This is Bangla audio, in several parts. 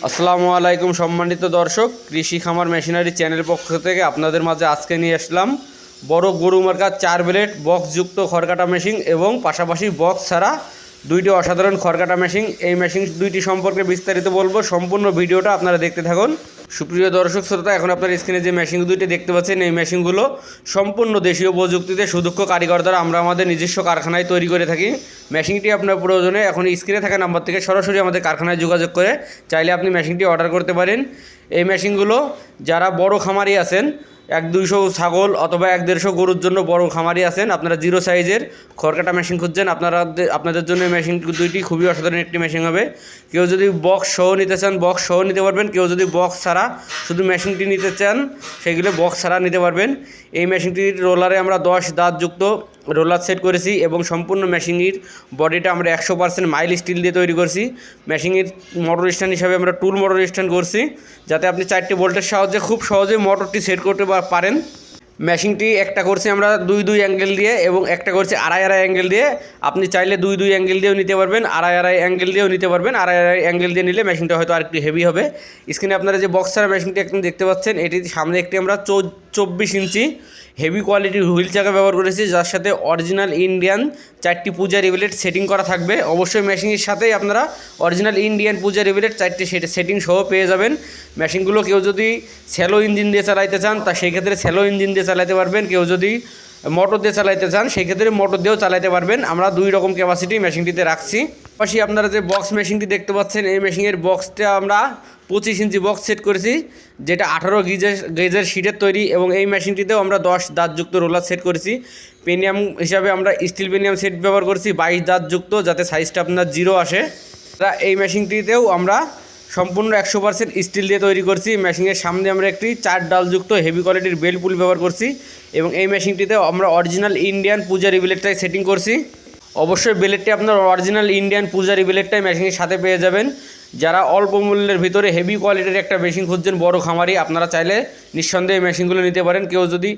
আসসালামু আলাইকুম সম্মানিত দর্শক, কৃষি খামার মেশিনারি চ্যানেল পক্ষ থেকে আপনাদের মাঝে আজকে নিয়ে আসলাম বড় গরু মার্কার 4 ব্লেড বক্সযুক্ত খড়কাটা মেশিন এবং পাশাপাশি বক্স ছাড়া দুইটি অসাধারণ খড়কাটা মেশিন। এই মেশিন দুইটি সম্পর্কে বিস্তারিত বলবো, সম্পূর্ণ ভিডিওটা আপনারা দেখতে থাকুন। সুপ্রিয় দর্শক শ্রোতা, এখন আপনার স্ক্রিনে যে মেশিন দুইটি দেখতে পাচ্ছেন, এই মেশিনগুলো সম্পূর্ণ দেশীয় প্রযুক্তিতে সুদক্ষ কারিগর দ্বারা আমরা আমাদের নিজস্ব কারখানায় তৈরি করে থাকি। মেশিনটি আপনার প্রয়োজনে এখন স্ক্রিনে থাকা নাম্বার থেকে সরাসরি আমাদের কারখানায় যোগাযোগ করে চাইলে আপনি মেশিনটি অর্ডার করতে পারেন। এই মেশিনগুলো যারা বড় খামারি আছেন, 100-200 ছাগল অথবা 100-150 গরুর জন্য বড় খামারি আছেন, আপনারা জিরো সাইজের খড়কাটা মেশিন খুঁজছেন, আপনাদের জন্য মেশিন দুইটি খুবই অসাধারণ একটি মেশিন হবে। কেউ যদি বক্স সহ নিতে চান বক্স সহ নিতে পারবেন, কেউ যদি বক্স ছাড়া শুধু মেশিনটি নিতে চান সেগুলো বক্স ছাড়া নিতে পারবেন। এই মেশিনটির রোলারে আমরা 10 দাঁতযুক্ত রোলার সেট করেছি এবং সম্পূর্ণ মেশিনের বডিটা আমরা 100% মাইল স্টিল দিয়ে তৈরি করছি। মেশিনের মোটর স্ট্যান্ড হিসাবে আমরা টুল মোটর স্ট্যান্ড করছি, যাতে আপনি 4টি ভোল্টের সাহায্যে খুব সহজেই মোটরটি সেট করতে পারেন। মেশিনটি একটা করছি আমরা 2-2 অ্যাঙ্গেল দিয়ে এবং একটা করছি 2.5-2.5 অ্যাঙ্গেল দিয়ে। আপনি চাইলে 2-2 অ্যাঙ্গেল দিয়েও নিতে পারবেন, 2.5-2.5 অ্যাঙ্গেল দিয়েও নিতে পারবেন। 2.5-2.5 অ্যাঙ্গেল দিয়ে নিলে মেশিনটা হয়তো আরেকটু হেভি হবে। স্ক্রিনে আপনারা যে বক্স ছাড়া মেশিনটি একদম দেখতে পাচ্ছেন, এটির সামনে একটি আমরা 24 ইঞ্চি হেভি কোয়ালিটির হুইল চাকা ব্যবহার করেছি, যার সাথে অরিজিনাল ইন্ডিয়ান 4টি পূজারি ব্লেড সেটিং করা থাকবে। অবশ্যই মেশিনের সাথেই আপনারা অরিজিনাল ইন্ডিয়ান পূজারি ব্লেড 4টি সেটিং সহ পেয়ে যাবেন। মেশিনগুলো কেউ যদি স্যালো ইঞ্জিন দিয়ে চালাইতে চান তা সেই ক্ষেত্রে স্যালো ইঞ্জিন দিয়ে চালাতে পারবেন, কেউ যদি মোটর দিয়ে চালাইতে চান সেই ক্ষেত্রে মোটর দিয়েও চালাতে পারবেন। আমরা 2 রকম ক্যাপাসিটি মেশিনটিতে রাখছি। পাশাপাশি আপনারা যে বক্স মেশিনটি দেখতে পাচ্ছেন, এই মেশিনের বক্সটা আমরা 25 ইঞ্চি বক্স সেট করেছি, যেটা 18 গেজের শিটের তৈরি এবং এই মেশিনটিতেও আমরা 10 দাঁতযুক্ত রোলার সেট করেছি। পেনিয়াম হিসাবে আমরা স্টিল পেনিয়াম সেট ব্যবহার করছি 22 দাঁতযুক্ত, যাতে সাইজটা আপনার 0 আসে। এই মেশিনটিতেও আমরা সম্পূর্ণ 100% স্টিল দিয়ে তৈরি করছি। মেশিনের সামনে আমরা একটি 4 ডালযুক্ত হেভি কোয়ালিটির বেল পুল ব্যবহার করছি এবং এই মেশিনটিতেও আমরা অরিজিনাল ইন্ডিয়ান পূজারি ব্লেডটাই সেটিং করছি। অবশ্যই ব্লেডটি আপনার অরিজিনাল ইন্ডিয়ান পূজারি ব্লেডটাই মেশিনের সাথে পেয়ে যাবেন। যারা অল্প মূল্যের ভিতরে হেভি কোয়ালিটির একটা মেশিন খুঁজছেন বড় খামারি, আপনারা চাইলে নিঃসন্দেহে মেশিনগুলো নিতে পারেন। কেউ যদি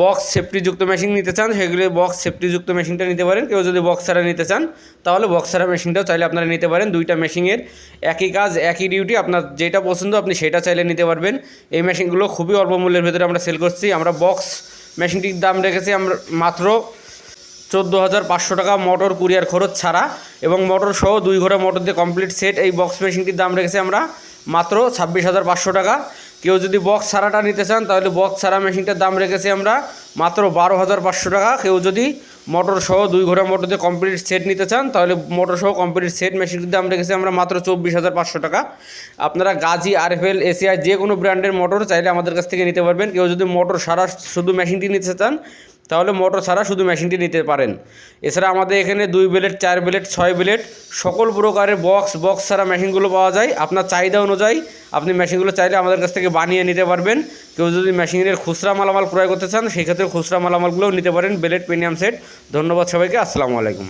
বক্স সেফটিযুক্ত মেশিন নিতে চান সেগুলো বক্স সেফটিযুক্ত মেশিনটা নিতে পারেন, কেউ যদি বক্স ছাড়া নিতে চান তাহলে বক্স ছাড়া মেশিনটাও চাইলে আপনারা নিতে পারেন। দুইটা মেশিনের একই কাজ একই ডিউটি, আপনার যেটা পছন্দ আপনি সেটা চাইলে নিতে পারবেন। এই মেশিনগুলো খুবই অল্প মূল্যের ভিতরে আমরা সেল করছি। আমরা বক্স মেশিনটির দাম রেখেছি আমরা মাত্র 14,500 টাকা মোটর কুরিয়ার খরচ ছাড়া, এবং মোটর সহ 2 ঘোড়া মোটর দিয়ে কমপ্লিট সেট। এই বক্স মেশিনটির দাম রেখেছি আমরা মাত্র 26,500 টাকা। কেউ যদি বক্স ছাড়াটা নিতে চান তাহলে বক্স ছাড়া মেশিনটার দাম রেখেছি আমরা মাত্র 12,500 টাকা। কেউ যদি মোটর সহ 2 ঘোড়া মোটর দিয়ে কমপ্লিট সেট নিতে চান তাহলে মোটর সহ কমপ্লিট সেট মেশিনটির দাম রেখেছি আমরা মাত্র 24,500 টাকা। আপনারা গাজী, আরএফএল, এসিআই যে কোনো ব্র্যান্ডের মোটর চাইলে আমাদের কাছ থেকে নিতে পারবেন। কেউ যদি মোটর ছাড়া শুধু মেশিনটি নিতে চান তাহলে মোটর ছাড়া শুধু মেশিনটি নিতে পারেন। এছাড়া আমাদের এখানে 2 ব্লেড, 4 ব্লেড, 6 ব্লেড সকল প্রকারের বক্স ছাড়া মেশিনগুলো পাওয়া যায়। আপনার চাহিদা অনুযায়ী আপনি মেশিনগুলো চাইলে আমাদের কাছ থেকে বানিয়ে নিতে পারবেন। কেউ যদি মেশিনের খুচরা মালামাল ক্রয় করতে চান সেই ক্ষেত্রে খুচরা মালামালগুলোও নিতে পারেন, ব্লেড পেনিয়াম সেট। ধন্যবাদ সবাইকে, আসসালামু আলাইকুম।